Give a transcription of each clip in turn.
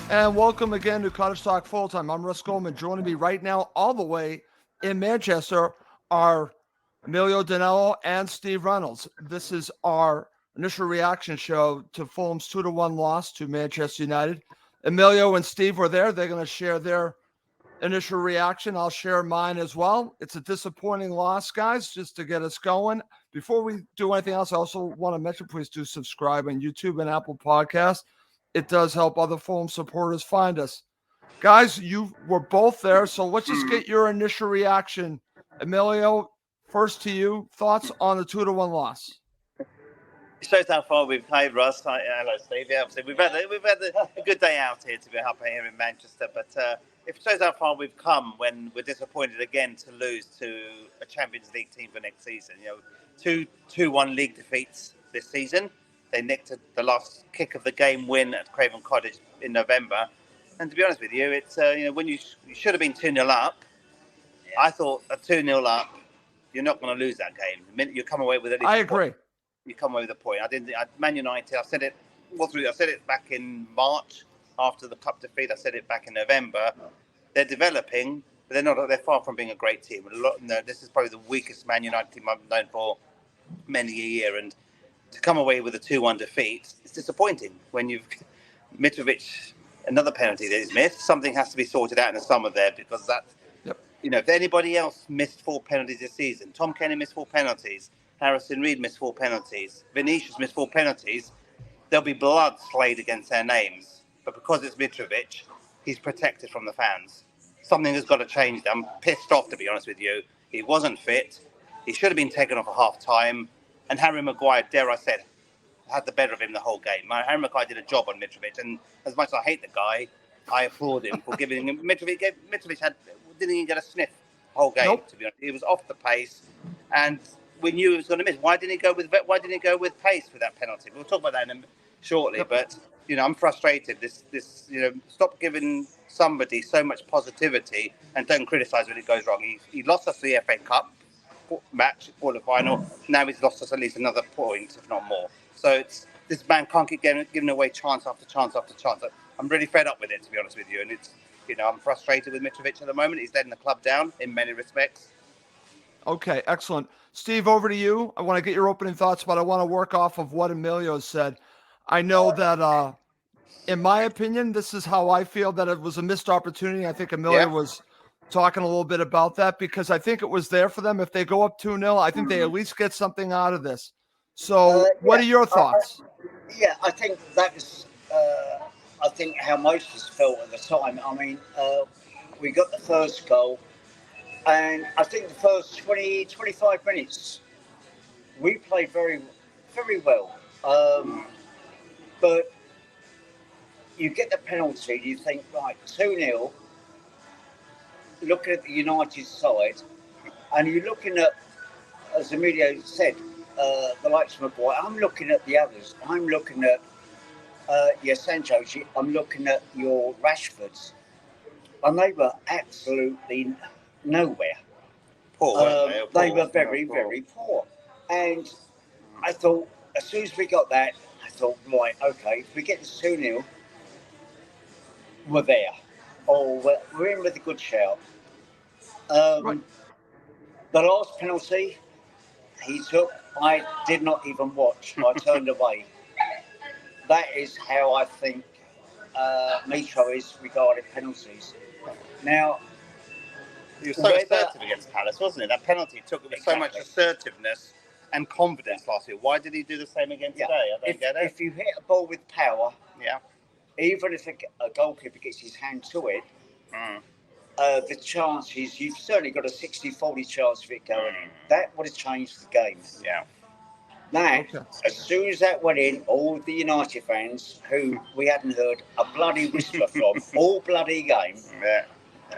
And welcome again to Cottage Talk Full Time. I'm Russ Goldman. Joining me right now, all the way in Manchester, are Emilio and Steve Reynolds. This is our initial reaction show to Fulham's 2-1 loss to Manchester United. Emilio and Steve were there. They're going to share their initial reaction. I'll share mine as well. It's a disappointing loss, guys, just to get us going. Before we do anything else, I also want to mention, please do subscribe on YouTube and Apple Podcasts. It does help other Fulham supporters find us. Guys, you were both there, so let's just get your initial reaction. Emilio, first to you. Thoughts on the 2-1 loss? It shows how far we've played, Russ. Hello, Steve. Yeah, obviously we've had a good day out here to be up here in Manchester, but it shows how far we've come when we're disappointed again to lose to a Champions League team for next season. You know, 2-1 league defeats this season. They nicked the last kick of the game win at Craven Cottage in November, and to be honest with you, it's when you should have been 2-0 up. I thought a 2-0 up, you're not going to lose that game. The minute you come away with it, I agree. You come away with a point. Man United. I said it back in March after the cup defeat. I said it back in November. They're developing, but they're not. They're far from being a great team. This is probably the weakest Man United team I've known for many a year. And to come away with a 2-1 defeat, it's disappointing. When you've Mitrovic, another penalty that is missed. Something has to be sorted out in the summer there, because that. Yep. If anybody else missed 4 penalties this season, Tom Kenny missed 4 penalties. Harrison Reed missed 4 penalties. Vinicius missed 4 penalties. There'll be blood slayed against their names. But because it's Mitrovic, he's protected from the fans. Something has got to change. I'm pissed off, to be honest with you. He wasn't fit. He should have been taken off at half-time. And Harry Maguire, dare I say, had the better of him the whole game. Harry Maguire did a job on Mitrovic. And as much as I hate the guy, I applaud him for giving him... Mitrovic didn't even get a sniff the whole game, to be honest. He was off the pace. And... we knew he was going to miss. Why didn't he go with pace with that penalty? We'll talk about that shortly. Yep. But I'm frustrated. Stop giving somebody so much positivity and don't criticise when it goes wrong. He lost us the FA Cup match, quarter-final. Now he's lost us at least another point, if not more. So this man can't keep giving away chance after chance after chance. I'm really fed up with it, to be honest with you. And I'm frustrated with Mitrovic at the moment. He's letting the club down in many respects. Okay, excellent. Steve, over to you. I want to get your opening thoughts, but I want to work off of what Emilio said. I know that, in my opinion, this is how I feel, that it was a missed opportunity. I think Emilio was talking a little bit about that, because I think it was there for them. If they go up 2-0, I think they at least get something out of this. So what are your thoughts? I think that was, I think how most of us felt at the time. I mean, we got the first goal. And I think the first 20, 25 minutes, we played very, very well. But you get the penalty, you think, right, 2-0, looking at the United side, and you're looking at, as Emilio said, the likes of Maguire. I'm looking at the others. I'm looking at your Sancho's. I'm looking at your Rashfords. And they were absolutely... nowhere. Poor, they were very, very poor. And I thought, as soon as we got that, I thought, right, okay, if we get this 2-0, we're there. Or we're in with a good shout. The last penalty he took, I did not even watch. I turned away. That is how I think Mitro is regarding penalties. Now, he was so assertive against Palace, wasn't it? That penalty took with so much assertiveness and confidence last year. Why did he do the same again today? I don't get it. If you hit a ball with power, even if a goalkeeper gets his hand to it, the chances, you've certainly got a 60-40 chance of it going in. That would have changed the game. As soon as that went in, all the United fans, who we hadn't heard a bloody whisper from all bloody game,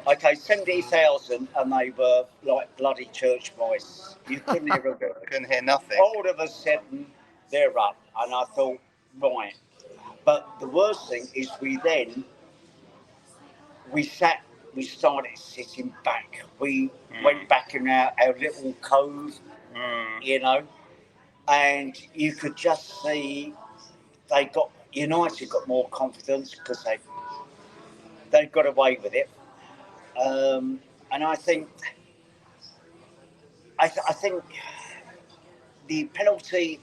okay, 70,000, and they were like bloody church mice. You couldn't hear a word. Couldn't hear nothing. All of a sudden, they're up. And I thought, right. But the worst thing is we started sitting back. We went back in our little cove, and you could just see United got more confidence because they got away with it. And I think the penalty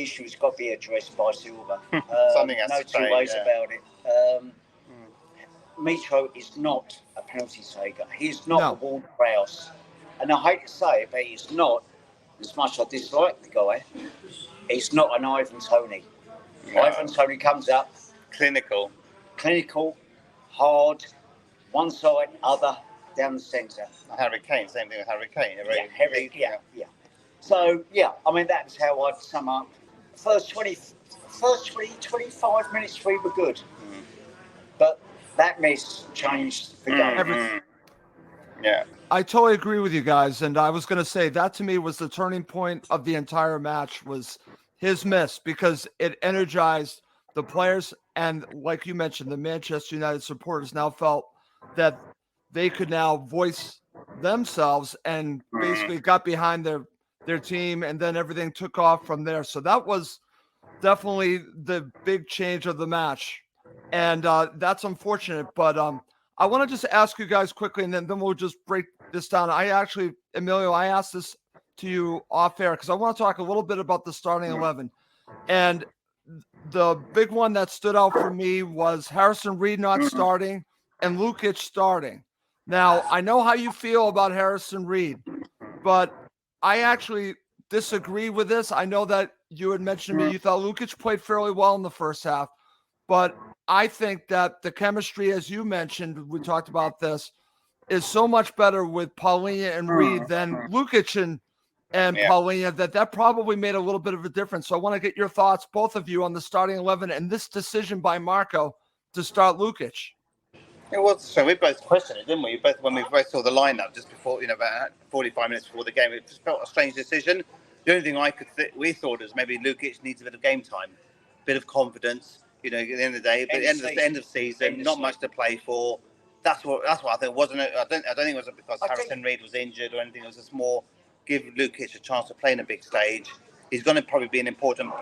issue's got to be addressed by Silva. Something has no to two change, ways yeah. about it. Mitro is not a penalty taker. He's not a Ward Prowse. And I hate to say it, but he's not, as much as I dislike the guy, he's not an Ivan Toney. No. Ivan Toney comes up, Clinical, hard, one side, other, down the centre. Harry Kane, same thing with Harry Kane. Yeah. So, I mean, that's how I'd sum up. First 20, 25 minutes we were good. But that miss changed the game. Yeah. I totally agree with you guys. And I was going to say that to me was the turning point of the entire match was his miss, because it energized the players. And like you mentioned, the Manchester United supporters now felt that they could now voice themselves and basically got behind their team, and then everything took off from there. So that was definitely the big change of the match. And that's unfortunate. But I want to just ask you guys quickly, and then we'll just break this down. Emilio, I asked this to you off air because I want to talk a little bit about the starting 11. And the big one that stood out for me was Harrison Reed not starting and Lukic starting. Now, I know how you feel about Harrison Reed, but I actually disagree with this. I know that you had mentioned to me you thought Lukic played fairly well in the first half, but I think that the chemistry, as you mentioned, we talked about this, is so much better with Paulinho and Reed than Lukic and Paulinho, that probably made a little bit of a difference. So I want to get your thoughts, both of you, on the starting 11 and this decision by Marco to start Lukic. It was, so we both questioned it, didn't we? When we both saw the lineup just before, about 45 minutes before the game, it just felt a strange decision. The only thing we thought was maybe Lukic needs a bit of game time, a bit of confidence, at the end of the day. But at the end of the season, not much to play for. That's what I think, wasn't it? I don't think it was because Harrison Reed was injured or anything. It was just more give Lukic a chance to play in a big stage. He's going to probably be an important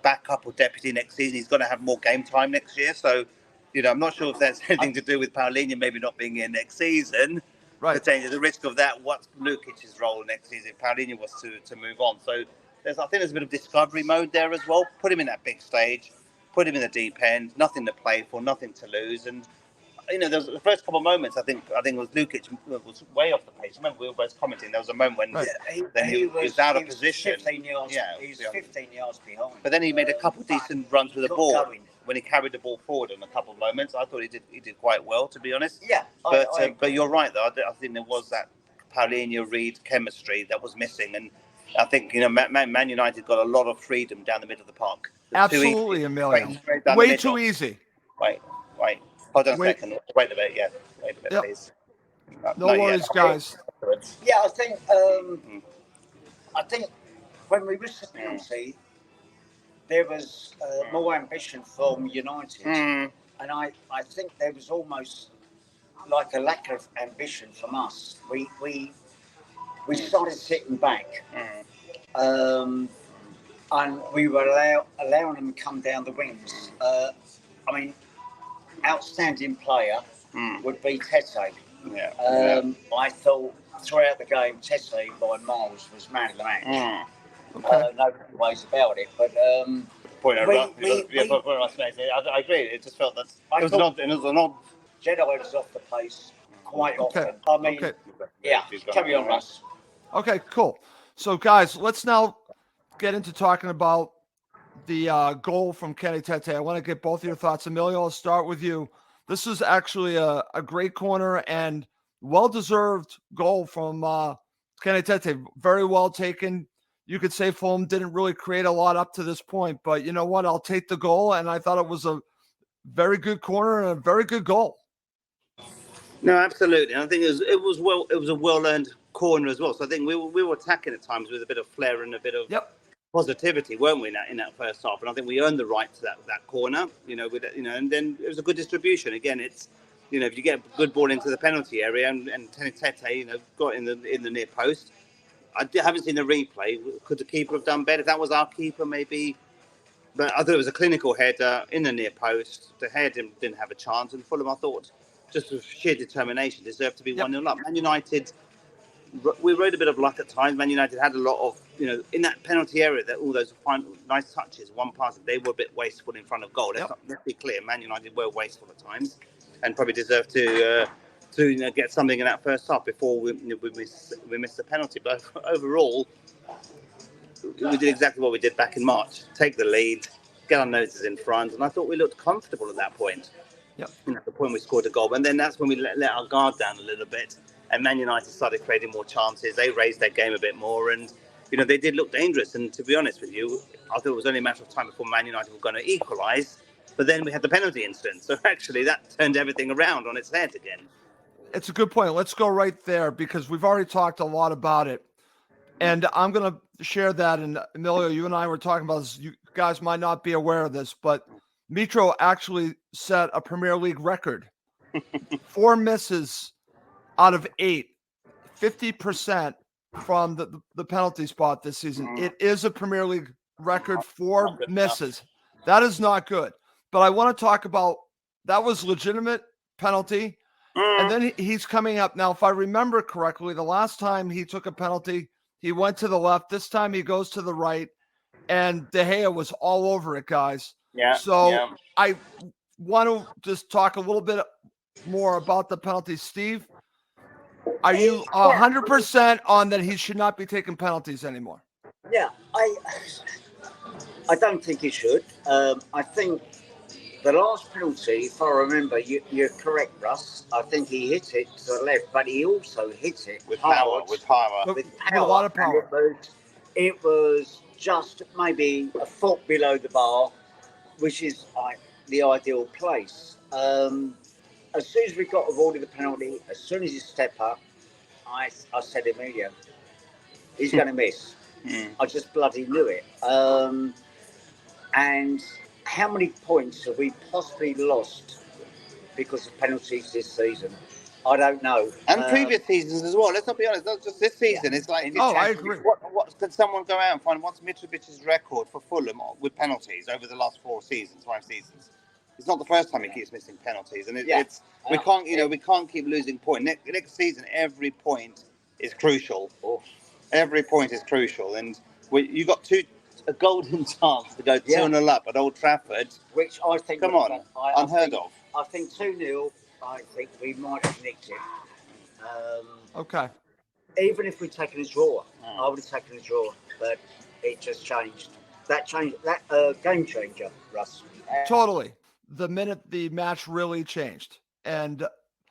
backup or deputy next season. He's going to have more game time next year. So, I'm not sure if that's anything to do with Paulinho maybe not being here next season. Right. Potentially the risk of that. What's Lukic's role next season if Paulinho was to move on? So I think there's a bit of discovery mode there as well. Put him in that big stage, put him in the deep end, nothing to play for, nothing to lose. And there was the first couple of moments. I think it was Lukic was way off the pace. Remember, we were both commenting. There was a moment when he was out of position. 15 yards. He was 15 yards behind. But then he made a couple of decent runs with the ball. When he carried the ball forward in a couple of moments, I thought he did quite well, to be honest. Yeah, but you're right though. I think there was that Paulinho Reed chemistry that was missing, and I think Man United got a lot of freedom down the middle of the park. Absolutely, Emilio. Way too easy. Wait. Hold on a second. Wait a bit. Yeah, wait a bit, please. No worries, guys. Yeah, I think when we missed the penalty, there was more ambition from United, and I think there was almost like a lack of ambition from us. We started sitting back, and we were allowing them to come down the wings. Outstanding player would be Tete. I thought throughout the game, Tete by miles was man of the match. No ways about it, but I agree. It just felt that it was an odd. Jedi was off the pace quite often. Carry on, Russ. Okay, cool. So, guys, let's now get into talking about the goal from Kenny Tete. I want to get both of your thoughts. Emilio, I'll start with you. This is actually a great corner and well-deserved goal from Kenny Tete. Very well taken. You could say Fulham didn't really create a lot up to this point, but you know what? I'll take the goal, and I thought it was a very good corner and a very good goal. No, absolutely. I think it was a well-earned corner as well. So I think we were attacking at times with a bit of flair and a bit of positivity, weren't we, in that first half? And I think we earned the right to that corner. And then it was a good distribution. Again, it's if you get a good ball into the penalty area and Tete, got in the near post. I haven't seen the replay. Could the keeper have done better? If that was our keeper, maybe But I thought it was a clinical header in the near post. The head didn't have a chance, and Fulham, I thought, just with sheer determination, deserved to be 1-0 up. Man United, we rode a bit of luck at times. Man United had a lot of, in that penalty area, that all those nice touches, one pass, they were a bit wasteful in front of goal. Let's be clear, Man United were wasteful at times, and probably deserved to get something in that first half before we missed the penalty. But overall, we did exactly what we did back in March: take the lead, get our noses in front, and I thought we looked comfortable at that point. Yep. The point we scored a goal, and then that's when we let our guard down a little bit, and Man United started creating more chances. They raised their game a bit more, and they did look dangerous. And to be honest with you, I thought it was only a matter of time before Man United were going to equalise. But then we had the penalty incident, so actually that turned everything around on its head again. It's a good point. Let's go right there because we've already talked a lot about it. And I'm going to share that. And Emilio, you and I were talking about this. You guys might not be aware of this, but Mitro actually set a Premier League record. 4 misses out of 8, 50% from the penalty spot this season. It is a Premier League record, 4 misses. That is not good. But I want to talk about that was legitimate penalty. And then he's coming up. Now, if I remember correctly, the last time he took a penalty, he went to the left. This time he goes to the right. And De Gea was all over it, guys. I want to just talk a little bit more about the penalty. Steve, are you 100% on that he should not be taking penalties anymore? Yeah, I don't think he should. I think the last penalty, if I remember, you're correct, Russ. I think he hit it to the left, but he also hit it with power. With a lot of power. It was just maybe a foot below the bar, which is the ideal place. As soon as we got avoided the penalty, as soon as he stepped up, I said Emilio, he's going to miss. I just bloody knew it. And how many points have we possibly lost because of penalties this season? I don't know. And previous seasons as well. Let's not be honest. Not just this season. Yeah. It's like I agree. What can someone go out and find? What's Mitrovic's record for Fulham with penalties over the last 5 seasons? It's not the first time he keeps missing penalties, and we can't keep losing points. Next season, every point is crucial. Every point is crucial, and you got a golden chance to go 2-0 up at Old Trafford, which I think unheard of. I think 2-0. I think we might have nicked it. Okay. Even if we'd taken a draw, I would have taken a draw, but it just changed. That changed. That game changer, Russ. Totally. The minute the match really changed. And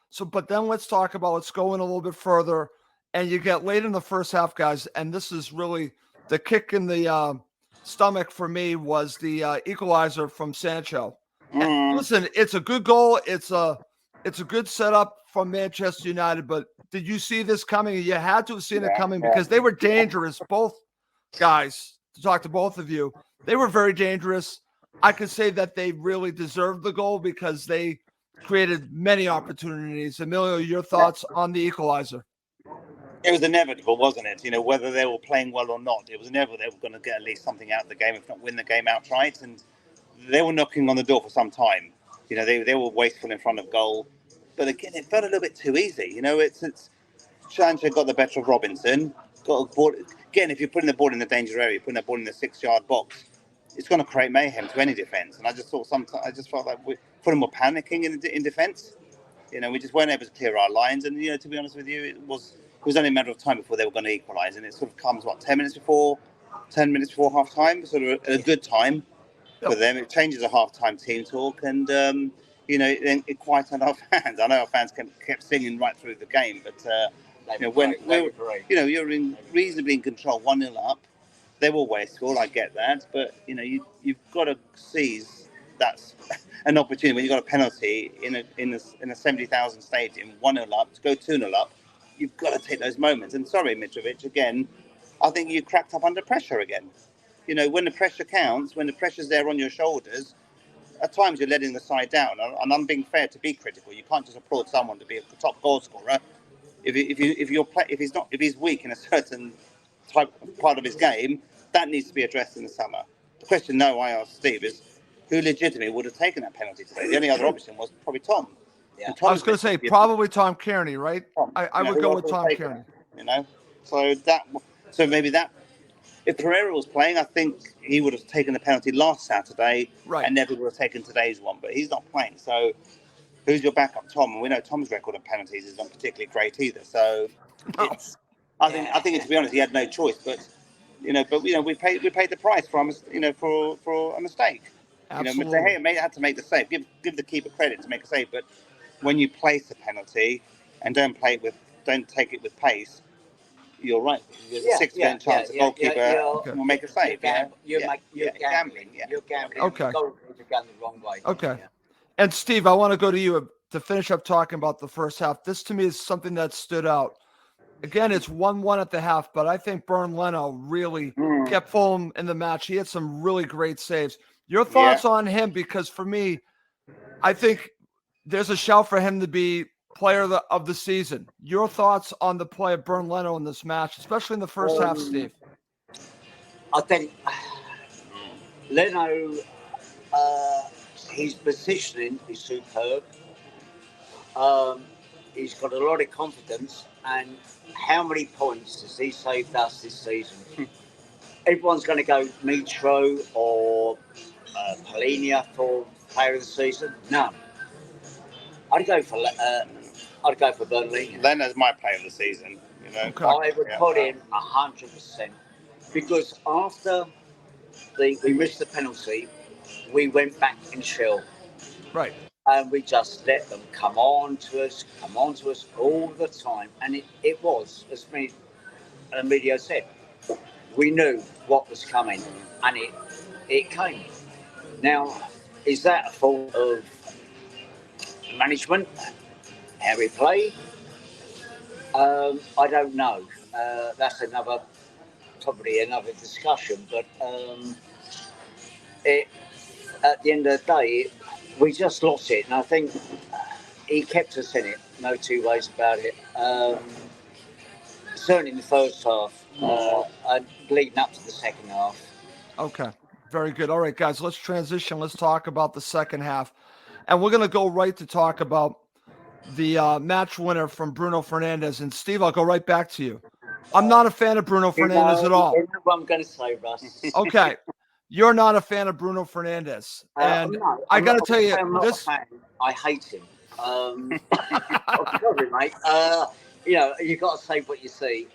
so, but then let's talk about, let's go in a little bit further. And you get late in the first half, guys. And this is really the kick in the stomach for me was the equalizer from Sancho. And listen, it's a good goal. It's a good setup from Manchester United. But did you see this coming? You had to have seen it coming because they were dangerous. Both guys, to talk to both of you, they were very dangerous. I could say that they really deserved the goal because they created many opportunities. Emilio, your thoughts on the equalizer? It was inevitable, wasn't it? Whether they were playing well or not, it was inevitable they were going to get at least something out of the game, if not win the game outright. And they were knocking on the door for some time. They were wasteful in front of goal. But again, it felt a little bit too easy. It's Sancho got the better of Robinson. Got a ball. Again, if you're putting the ball in the danger area, putting the ball in the 6-yard box, it's going to create mayhem to any defence. And I just felt like Fulham were panicking in defence. We just weren't able to clear our lines. And to be honest with you, it was only a matter of time before they were going to equalise. And it sort of comes 10 minutes before half time, sort of a good time for them. It changes a half time team talk, and then it quietened our fans. I know our fans kept singing right through the game, but you're reasonably in control, 1-0 up. They were wasteful, I get that, but you've got to seize that's an opportunity when you've got a penalty in a 70,000 stadium, 1-0 up, to go 2-0 up. You've got to take those moments. And sorry, Mitrovic, again, I think you cracked up under pressure again. When the pressure counts, when the pressure's there on your shoulders, at times you're letting the side down. And I'm being fair to be critical. You can't just applaud someone to be a top goal scorer. If he's weak in a certain part of his game, that needs to be addressed in the summer. The question I asked Steve is, who legitimately would have taken that penalty today? The only other option was probably Tom. Yeah. I was going to say probably Tom Kearney, right? Tom. I would go with Tom Kearney. So maybe that. If Pereira was playing, I think he would have taken the penalty last Saturday, Right. and never would have taken today's one. But he's not playing, so who's your backup? Tom. And we know Tom's record of penalties is not particularly great either. So it's. I think to be honest, he had no choice. But we paid the price for for a mistake. Absolutely. He had to make the save. Give the keeper credit to make a save. But when you place a penalty and don't take it with pace, you're right. There's a 6% chance the goalkeeper will make a save. You're gambling. You're gambling. Okay. The goalkeeper's going the wrong way. Okay. Yeah. And Steve, I want to go to you to finish up talking about the first half. This to me is something that stood out. Again, it's 1-1 at the half, but I think Bernd Leno really kept Fulham in the match. He had some really great saves. Your thoughts on him? Because for me, I think there's a shout for him to be player of the season. Your thoughts on the play of Bernd Leno in this match, especially in the first half, Steve? I think Leno, his positioning is superb. He's got a lot of confidence, and how many points has he saved us this season? Everyone's going to go Mitro or Polinia for player of the season. No, I'd go for Burnley. Leno's my player of the season. Okay. I would put him 100% because after we missed the penalty, we went back in shell. Right. And we just let them come on to us all the time. And it was, as Emilio said, we knew what was coming, and it came. Now, is that a fault of management, how we play? I don't know. That's probably another discussion. But at the end of the day, we just lost it, and I think he kept us in it. No two ways about it. Certainly in the first half, and leading up to the second half. Okay, very good. All right, guys, let's transition. Let's talk about the second half, and we're going to go right to talk about the match winner from Bruno Fernandes. And Steve, I'll go right back to you. I'm not a fan of Bruno Fernandes at all. You know what I'm going to say, Russ. Okay. You're not a fan of Bruno Fernandes. And no, I got to tell you, I'm not a fan. I hate him. I'm sorry, mate. You got to say what you see.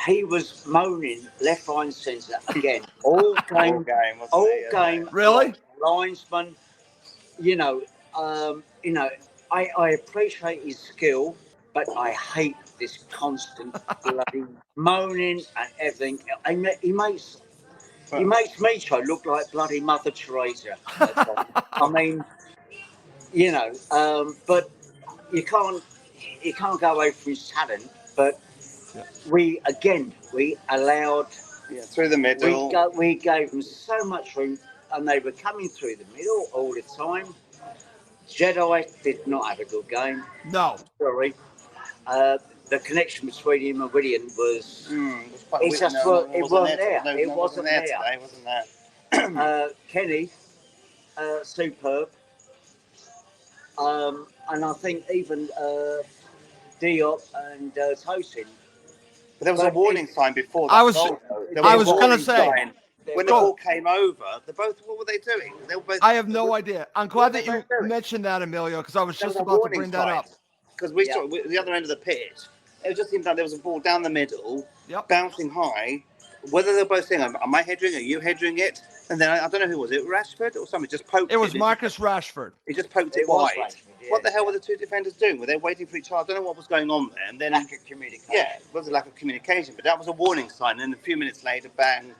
He was moaning left, right, and centre again. All game. Really? Linesman. I appreciate his skill, but I hate this constant bloody moaning and everything. He makes Mitro look like bloody Mother Teresa. I mean, but you can't go away from his talent. But we allowed through the middle. We gave them so much room, and they were coming through the middle all the time. Jedi did not have a good game. No, sorry. The connection between him and William was. It wasn't there. It wasn't there today, wasn't there? Kenny, superb. And I think even Diop and Tosin. But there was a warning sign before that. I was going to say. When the ball came over, what were they doing? They were both. I have no idea. I'm glad that you mentioned that, Emilio, because I was just about to bring that up. Because we saw the other end of the pitch. It just seemed like there was a ball down the middle, bouncing high. Whether they're both saying, "Am I headering? Are you headering it?" And then I don't know who was it, Rashford or somebody just poked it. It was Marcus Rashford. He just poked it wide. What the hell were the two defenders doing? Were they waiting for each other? I don't know what was going on there. And then lack of communication. Yeah, it was a lack of communication. But that was a warning sign. And a few minutes later, bang,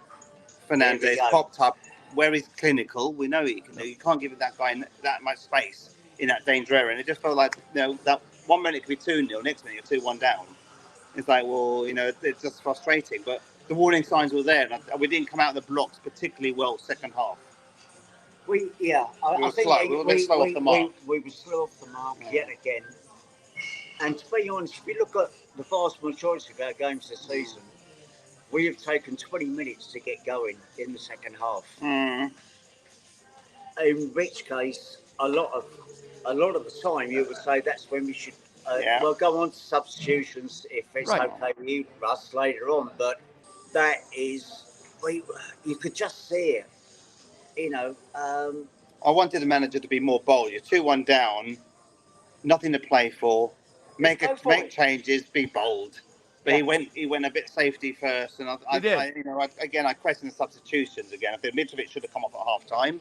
Fernandes popped up where he's clinical. We know he can do. You can't give that guy that much space in that danger area. And it just felt like, that 1 minute could be 2-0, next minute you're 2-1 down. It's like, it's just frustrating. But the warning signs were there. And we didn't come out of the blocks particularly well second half. We were slow off the mark. We were slow off the mark yet again. And to be honest, if you look at the vast majority of our games this season, we have taken 20 minutes to get going in the second half. Mm. In which case, a lot of the time, you would say that's when we should. Yeah. We'll go on to substitutions if it's Right. okay with you, Russ, later on. But that is, you could just see it. You know, I wanted the manager to be more bold. You're 2-1 down, nothing to play for. Make changes, be bold. But he went a bit safety first, and I question the substitutions again. I think Mitrovic should have come off at half time,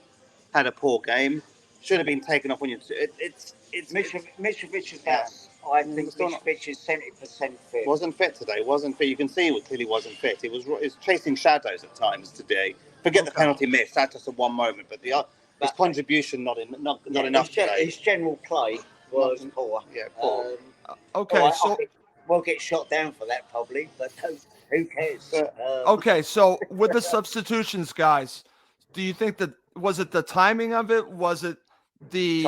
had a poor game, should have been taken off when you. It's Mitrovic is that. I think Mitrovic is 70% fit. Wasn't fit today. Wasn't fit. You can see he clearly wasn't fit. He was chasing shadows at times today. Forget the penalty miss. That's just a one moment, but his contribution not enough today. His general play was poor. Yeah, poor. Okay, so we'll get shot down for that probably, but who cares? okay, so with the substitutions, guys, do you think that was it the timing of it? Was it the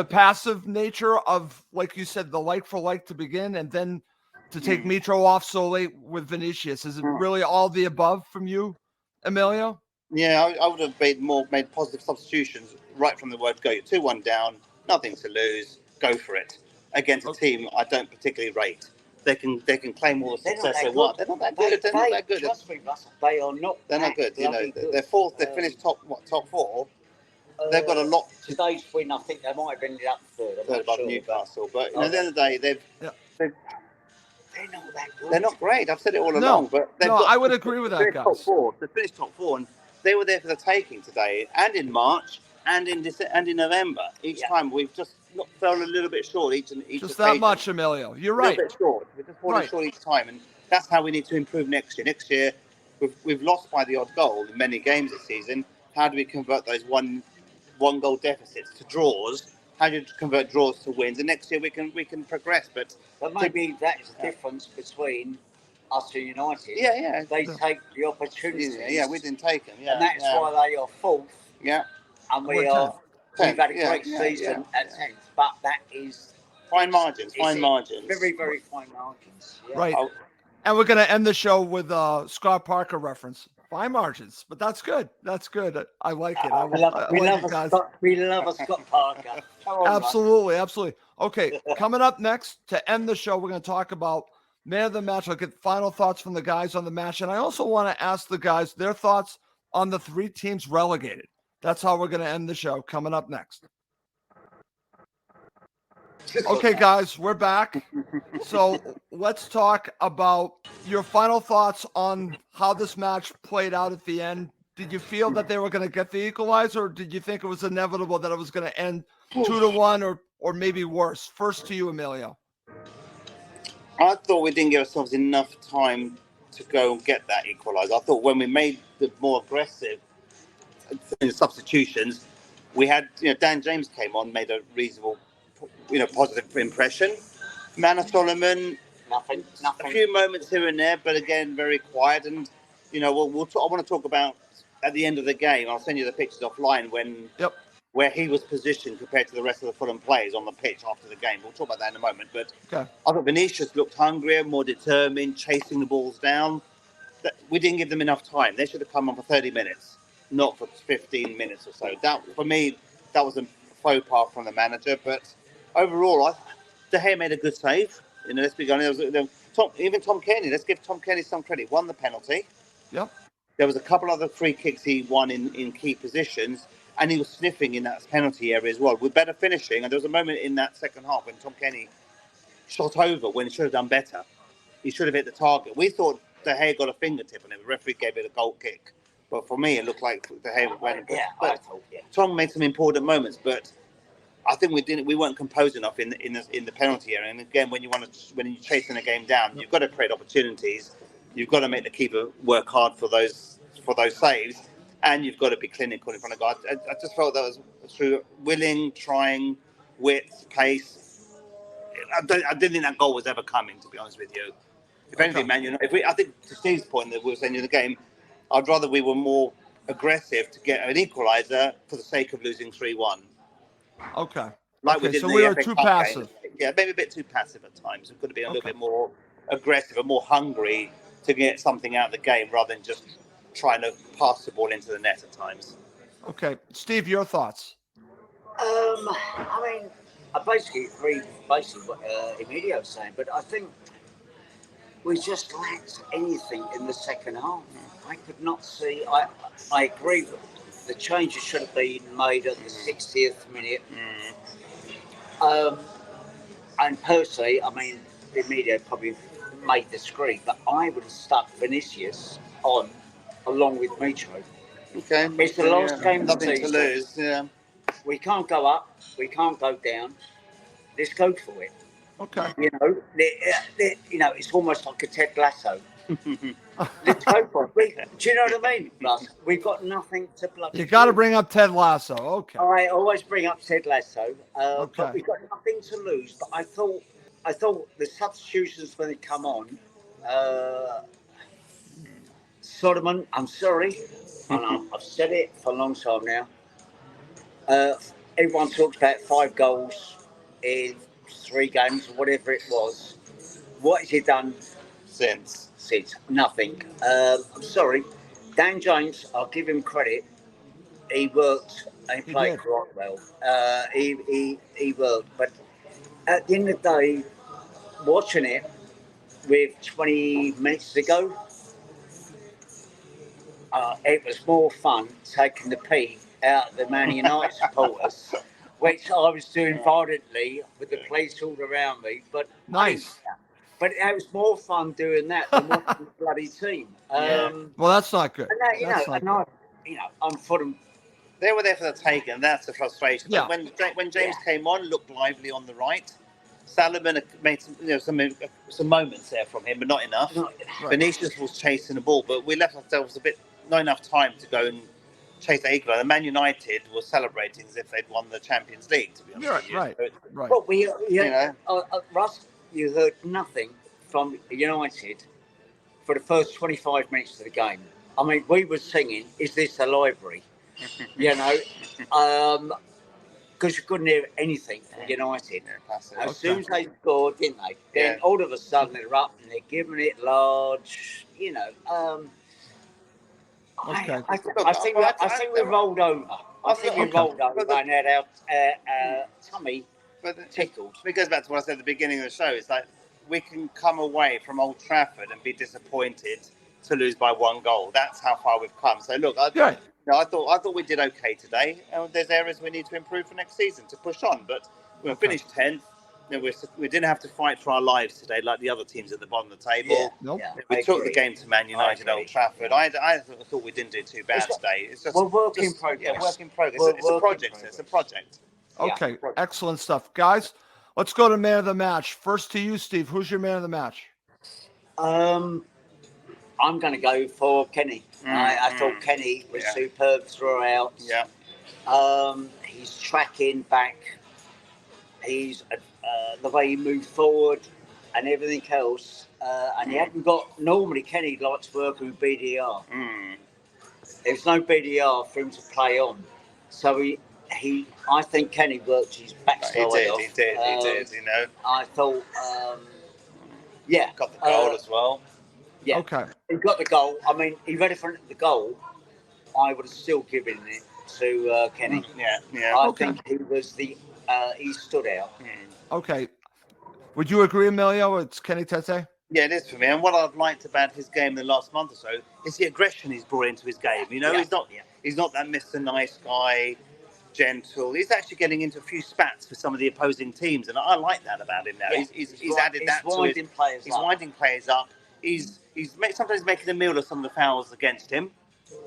passive nature of, like you said, the like for like to begin, and then to take Mitro off so late with Vinicius? Is it really all the above from you, Emilio? Yeah, I would have made positive substitutions right from the word go. You're 2-1 down, nothing to lose, go for it. Against a team I don't particularly rate. They can claim all the success they want. They're not that good. They're not that good. Trust me, Russell, they are not. They're not good. You know, they're fourth. They finished top four. They've got a lot. Today's win, I think they might have ended up third Above Newcastle, but at the end of the day, they're not that good. They're not great. I've said it all along, but I would agree with that, guys. They finished top four, and they were there for the taking today, and in March, and in November. Each time we've just fell a little bit short. Each just that much, Emilio. You're right. A little bit short. We're just falling short each time, and that's how we need to improve next year. Next year, we've lost by the odd goal in many games this season. How do we convert those one goal deficits to draws? How do you convert draws to wins? And next year we can progress. But maybe that is the difference between us and United. Yeah. They take the opportunities. Yeah, we didn't take them. Yeah, and that's why they are fourth. Yeah. And we've had a great season at 10th. But that is fine margins. Very, very fine margins. Yeah. Right. And we're going to end the show with a Scott Parker reference. Fine margins, but that's good. That's good. I like it. We love a Scott Parker. Absolutely. Okay, coming up next to end the show, we're going to talk about man of the match. I'll get final thoughts from the guys on the match, and I also want to ask the guys their thoughts on the three teams relegated. That's how we're going to end the show. Coming up next. Okay, guys, we're back. So let's talk about your final thoughts on how this match played out at the end. Did you feel that they were going to get the equalizer, or did you think it was inevitable that it was going to end 2-1 or maybe worse? First to you, Emilio. I thought we didn't give ourselves enough time to go and get that equalizer. I thought when we made the more aggressive substitutions, we had, Dan James came on, made a reasonable, positive impression. Manor Solomon, nothing. A few moments here and there, but again, very quiet. And I want to talk about at the end of the game. I'll send you the pictures offline where he was positioned compared to the rest of the Fulham players on the pitch after the game. We'll talk about that in a moment. But I thought Vinicius looked hungrier, more determined, chasing the balls down. We didn't give them enough time. They should have come on for 30 minutes, not for 15 minutes or so. That, for me, that was a faux pas from the manager. But overall, De Gea made a good save. Let's be honest. Even Tom Kenny. Let's give Tom Kenny some credit. Won the penalty. Yep. There was a couple other free kicks he won in key positions, and he was sniffing in that penalty area as well with better finishing. And there was a moment in that second half when Tom Kenny shot over when he should have done better. He should have hit the target. We thought De Gea got a fingertip on it. The referee gave it a goal kick. But for me, it looked like De Gea went. Tom made some important moments, but I think we weren't composed enough in the penalty area. And again, when you're chasing a game down, you've got to create opportunities. You've got to make the keeper work hard for those saves, and you've got to be clinical in front of God. I just felt that was through willing, trying, width, pace. I didn't think that goal was ever coming, to be honest with you. If anything, man, I think to Steve's point that we were saying in the game, I'd rather we were more aggressive to get an equaliser for the sake of losing 3-1. Okay. We did so we were too passive. Yeah, maybe a bit too passive at times. We could have been a little bit more aggressive and more hungry to get something out of the game rather than just trying to pass the ball into the net at times. Okay, Steve, your thoughts? I mean, I basically agree what Emilio was saying, but I think we just lacked anything in the second half. I could not see. I agree with the changes should have been made at the 60th minute. And personally, I mean, Emilio probably made the screen, but I would have stuck Vinicius on along with Mitro. Okay. It's the last game of the Nothing to season. lose, yeah. We can't go up. We can't go down. Let's go for it. Okay. You know, it's almost like a Ted Lasso. Let's go for it. Do you know what I mean, Russ? We've got nothing to bloody. You got to bring up Ted Lasso. Okay. I always bring up Ted Lasso, Okay. but we've got nothing to lose. But I thought the substitutions when they come on, Solomon, I'm sorry, and I've said it for a long time now. Everyone talks about 5 goals in 3 games or whatever it was. What has he done Since? Nothing. I'm sorry. Dan James, I'll give him credit. He worked and he played did. quite well. He worked. But at the end of the day, watching it with 20 minutes to go, it was more fun taking the pee out of the Man United supporters, which I was doing violently with the police all around me. But Nice. But it was more fun doing that than watching the bloody team. Well, that's not good. I'm for them. They were there for the take, and that's the frustration. Yeah. But when James came on, looked lively on the right. Salomon made some moments there from him, but not enough. Right. Vinicius was chasing the ball, but we left ourselves not enough time to go and chase the eagle. And Man United was celebrating as if they'd won the Champions League, to be honest with you. Right. So Right. Well, Russ, you heard nothing from United for the first 25 minutes of the game. I mean, we were singing, "Is this a library?" Because you couldn't hear anything from United. As soon as they scored, didn't they? Then all of a sudden they're up and they're giving it large. I think we rolled over. I think we rolled over and had our tummy tickled. It goes back to what I said at the beginning of the show. It's like we can come away from Old Trafford and be disappointed to lose by 1 goal. That's how far we've come. So look, I thought we did okay today. There's areas we need to improve for next season to push on. But we finished 10th. We didn't have to fight for our lives today like the other teams at the bottom of the table. Yeah. Nope. We took the game to Man United at Old Trafford. I thought we didn't do too bad today. It's just work in progress. Yeah, work in progress. It's a project. It's a project. Okay, excellent stuff. Guys, let's go to man of the match. First to you, Steve. Who's your man of the match? I'm going to go for Kenny. I thought Kenny was superb throughout. Yeah. He's tracking back. He's the way he moved forward and everything else. And he hadn't got... Normally, Kenny likes working with BDR. There's no BDR for him to play on. So I think Kenny worked his backside off. He did, I thought, Got the goal as well. Yeah. Okay. He got the goal. I mean, he read it for the goal. I would have still given it to Kenny. I think he was he stood out. Okay. Would you agree, Emilio? It's Kenny Tete? Yeah, it is for me. And what I've liked about his game in the last month or so is the aggression he's brought into his game. He's not that Mr. Nice guy, gentle. He's actually getting into a few spats with some of the opposing teams, and I like that about him now. Yeah. He's added that to it. He's winding players up. He's sometimes making a meal of some of the fouls against him.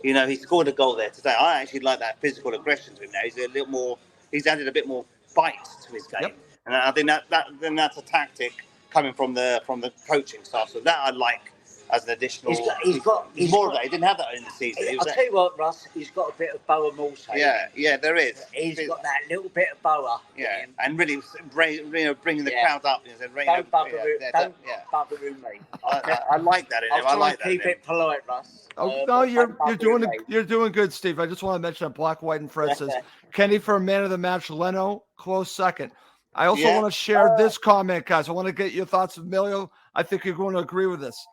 He scored a goal there today. I actually like that physical aggression to him now. He's a little more. He's added a bit more bite to his game, and I think that's a tactic coming from the coaching staff. So that I like as an additional. He's more of that. He didn't have that in the season. I'll tell you what, Russ. He's got a bit of Boa also. Yeah, there is. He's got that little bit of Boa. Yeah, and really bringing the crowd up. Don't buggeroo me. I like that in him. I like that. Keep it polite, Russ. Oh no, you're doing good, Steve. I just want to mention that Black, White, and Fred says Kenny for man of the match. Leno close second. I also want to share this comment, guys. I want to get your thoughts, Emilio. I think you're going to agree with this.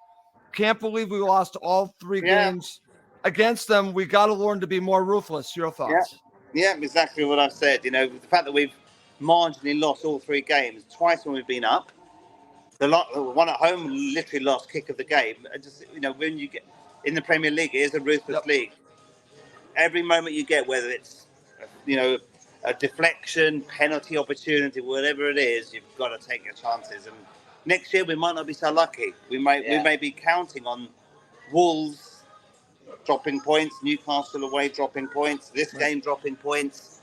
Can't believe we lost all 3 Yeah. games against them. We got to learn to be more ruthless. Your thoughts? Yeah, exactly what I've said. You know, the fact that we've marginally lost all 3 games, twice when we've been up. The one at home literally last kick of the game. Just, you know, when you get in the Premier League, it is a ruthless league. Every moment you get, whether it's, you know, a deflection, penalty opportunity, whatever it is, you've got to take your chances. And next year we might not be so lucky. We may be counting on Wolves dropping points, Newcastle away dropping points, this game dropping points.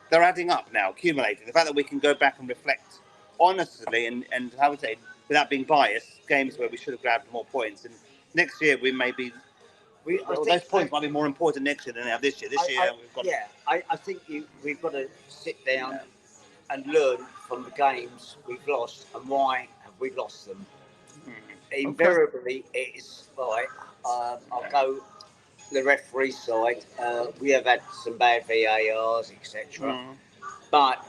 They're adding up now, accumulating. The fact that we can go back and reflect honestly and how would I say, without being biased, games where we should have grabbed more points. And next year we may be. Those points might be more important next year than they have this year. This year we've got. Yeah, I think we've got to sit down and learn from the games we've lost and why have we lost them. Invariably, it's like I'll go the referee side. We have had some bad VARs, etc. But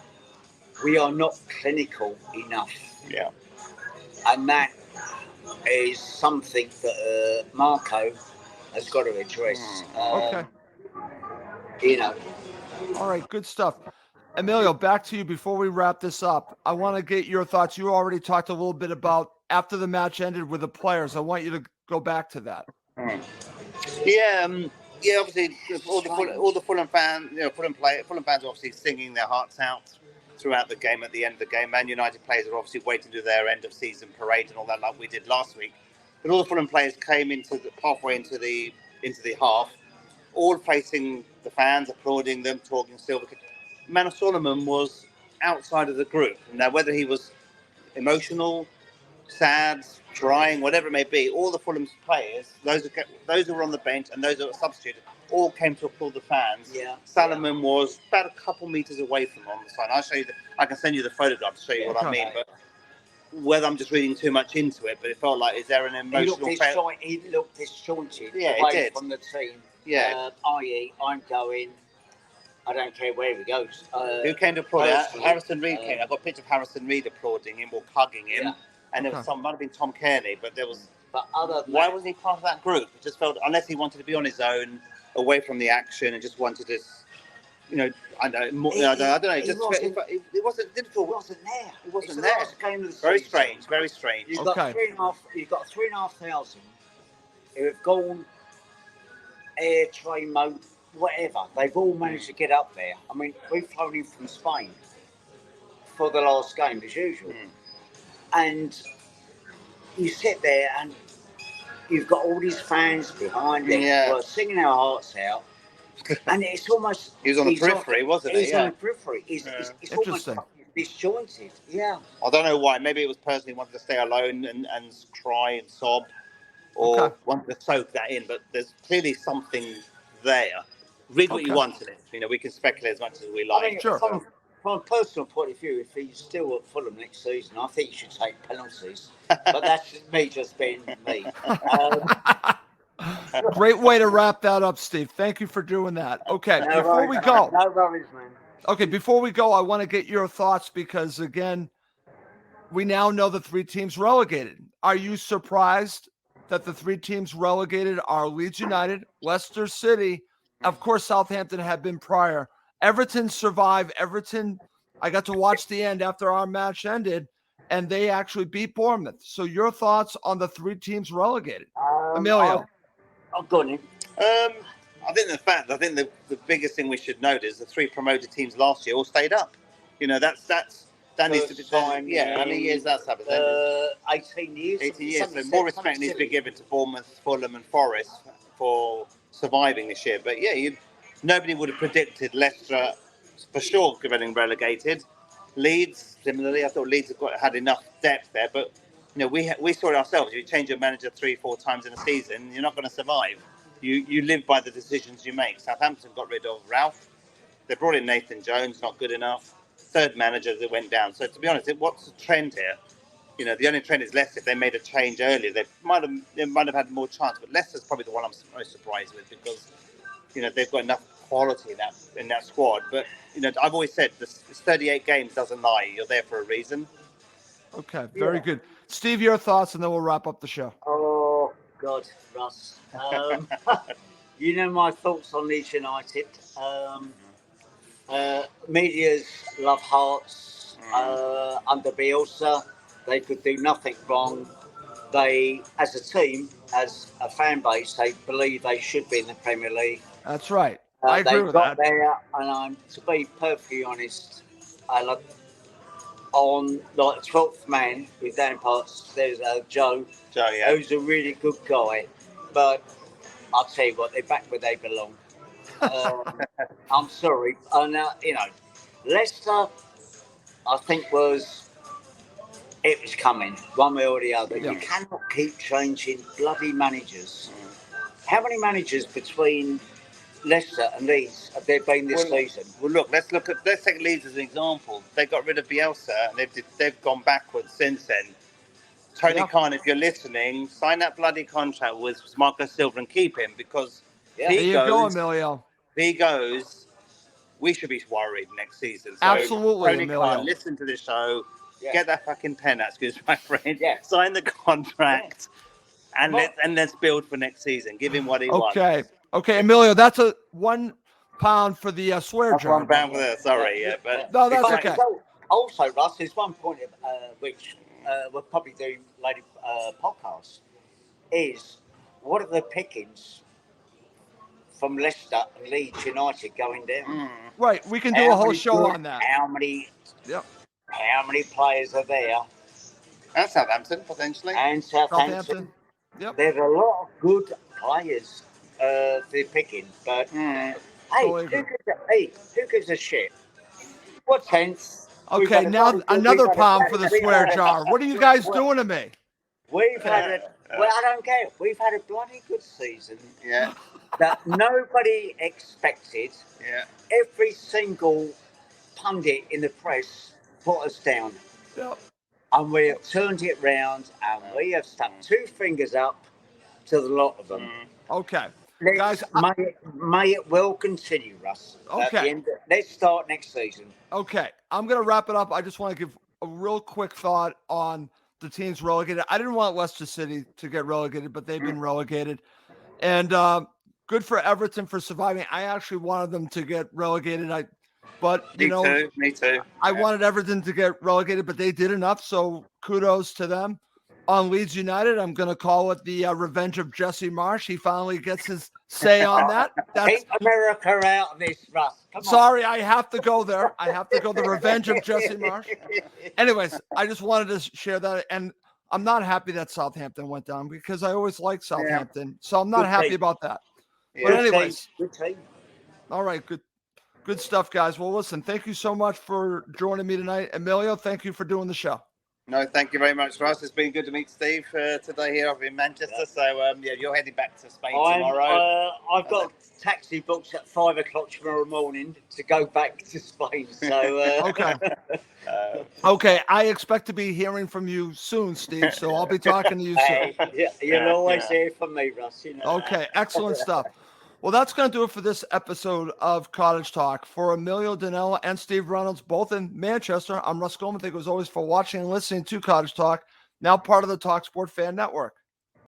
we are not clinical enough. Yeah. And that is something that Marco has got to address. Okay. You know. All right, good stuff. Emilio, back to you before we wrap this up. I want to get your thoughts. You already talked a little bit about after the match ended with the players. I want you to go back to that. Yeah, obviously all the Fulham fans, you know, Fulham fans are obviously singing their hearts out throughout the game. At the end of the game, Man United players are obviously waiting to do their end of season parade and all that, like we did last week. But all the Fulham players came halfway into the half, all facing the fans, applauding them, talking silver. Manor Solomon was outside of the group. Now, whether he was emotional, sad, crying, whatever it may be, all the Fulham players, those who were on the bench and those who were substituted, all came to applaud the fans. Yeah. Solomon was about a couple meters away from on the side. I'll show you. I can send you the photograph to show you what I mean. But whether I'm just reading too much into it, but it felt like, is there an emotional? He looked disjointed. Yeah, away it did. From the team. Yeah. I.e., I'm going. I don't care where he goes. Who came to applaud? Harrison Reed came. I got a picture of Harrison Reed applauding him or hugging him. Yeah. And there was might have been Tom Kearney, but there was. But other than why wasn't he part of that group? It just felt, unless he wanted to be on his own, away from the action, and just wanted to, you know, I don't know. I don't know. It wasn't there. It wasn't there. Game of the very season. strange. Very strange. You've got 3,500. You've got 3,500 who have gone air, train mode, whatever. They've all managed to get up there. I mean, we've flown in from Spain for the last game as usual, and you sit there and you've got all these fans behind them who are singing our hearts out. And it's almost... He was on the periphery, wasn't he? He's on the periphery. It's almost disjointed. Yeah. I don't know why. Maybe it was personally wanted to stay alone and cry and sob, or wanted to soak that in. But there's clearly something there. Read what you want in it. You know, we can speculate as much as we like. I mean, from a personal point of view, if he's still at Fulham next season, I think he should take penalties. But that's me just being me. Great way to wrap that up, Steve. Thank you for doing that. Okay, before we go. No worries, man. Okay, before we go, I want to get your thoughts because, again, we now know the 3 teams relegated. Are you surprised that the 3 teams relegated are Leeds United, Leicester City, of course, Southampton had been prior. Everton survived. Everton, I got to watch the end after our match ended, and they actually beat Bournemouth. So your thoughts on the 3 teams relegated? Emilio. I'll go on in. I think the biggest thing we should note is the 3 promoted teams last year all stayed up. You know, that needs to be time. Yeah, how many years that's happened? 18 years. 18 years. So more respect needs to be given to Bournemouth, Fulham, and Forest for surviving this year. But yeah, nobody would have predicted Leicester for sure getting relegated. Leeds, similarly, I thought Leeds had enough depth there, but you know, we saw it ourselves. If you change your manager 3-4 times in a season, you're not going to survive. You live by the decisions you make. Southampton got rid of Ralph. They brought in Nathan Jones, not good enough. 3rd manager that went down. So to be honest, what's the trend here? You know, the only trend is Leicester. If they made a change earlier, they might have had more chance. But Leicester's probably the one I'm most surprised with because, you know, they've got enough quality in that squad. But, you know, I've always said this 38 games doesn't lie. You're there for a reason. Okay, very good. Steve, your thoughts, and then we'll wrap up the show. Oh, God, Russ. You know my thoughts on Leeds United. Media's love Hearts under Bielsa. They could do nothing wrong. They, as a team, as a fan base, they believe they should be in the Premier League. That's right. I agree They with got that. there, and to be perfectly honest, on like the 12th man with Dan Potts, there's Joe, yeah. who's a really good guy, but I'll tell you what, they're back where they belong. I'm sorry, and Leicester, I think it was coming one way or the other. Yeah. You cannot keep changing bloody managers. How many managers between Leicester and Leeds have there been this season? Well, look, let's take Leeds as an example. They got rid of Bielsa, and they've gone backwards since then. Tony Khan, if you're listening, sign that bloody contract with Marco Silva and keep him, because there you go, Emilio. If he goes, we should be worried next season. So Absolutely, Tony Emilio. Khan, listen to the show, get that fucking pen out, excuse my friend. Yeah. Sign the contract, and let's build for next season. Give him what he wants. Okay, Emilio, that's a £1 for the swear jar. £1 for that. Sorry, but no, that's okay. Also, Russ, there's one point which we'll probably do later podcast, is what are the pickings from Leicester and Leeds United going down? Right, we can do a whole show on that. How many players are there? And Southampton, potentially. And Southampton. Yep. There's a lot of good players they're picking, but who gives a shit? What sense? Okay, now another pound for the swear jar. What are you guys doing to me? We've had I don't care. We've had a bloody good season. Yeah. That nobody expected. Yeah. Every single pundit in the press put us down. Yep. And we have turned it round, and we have stuck 2 fingers up to the lot of them. Okay. Guys, may it well continue, Russ. Okay. Let's start next season. Okay. I'm going to wrap it up. I just want to give a real quick thought on the teams relegated. I didn't want Leicester City to get relegated, but they've been relegated. And good for Everton for surviving. I actually wanted them to get relegated. Me too. I wanted Everton to get relegated, but they did enough. So kudos to them. On Leeds United, I'm going to call it the revenge of Jesse Marsh. He finally gets his say on that. Keep America out of this, Russ. Come on. Sorry, I have to go there. I have to go the revenge of Jesse Marsh. Anyways, I just wanted to share that. And I'm not happy that Southampton went down because I always liked Southampton. So I'm not happy about that. But anyways, good team. All right, good stuff, guys. Well, listen, thank you so much for joining me tonight. Emilio, thank you for doing the show. No, thank you very much, Russ. It's been good to meet Steve today here up in Manchester. So, you're heading back to Spain tomorrow. I've got a taxi booked at 5 o'clock tomorrow morning to go back to Spain. So, okay. Okay, I expect to be hearing from you soon, Steve. So I'll be talking to you soon. You'll always hear from me, Russ. You know. Okay, excellent stuff. Well, that's going to do it for this episode of Cottage Talk. For Emilio Danella and Steve Reynolds, both in Manchester, I'm Russ Goldman. Thank you as always for watching and listening to Cottage Talk, now part of the talkSPORT Fan Network.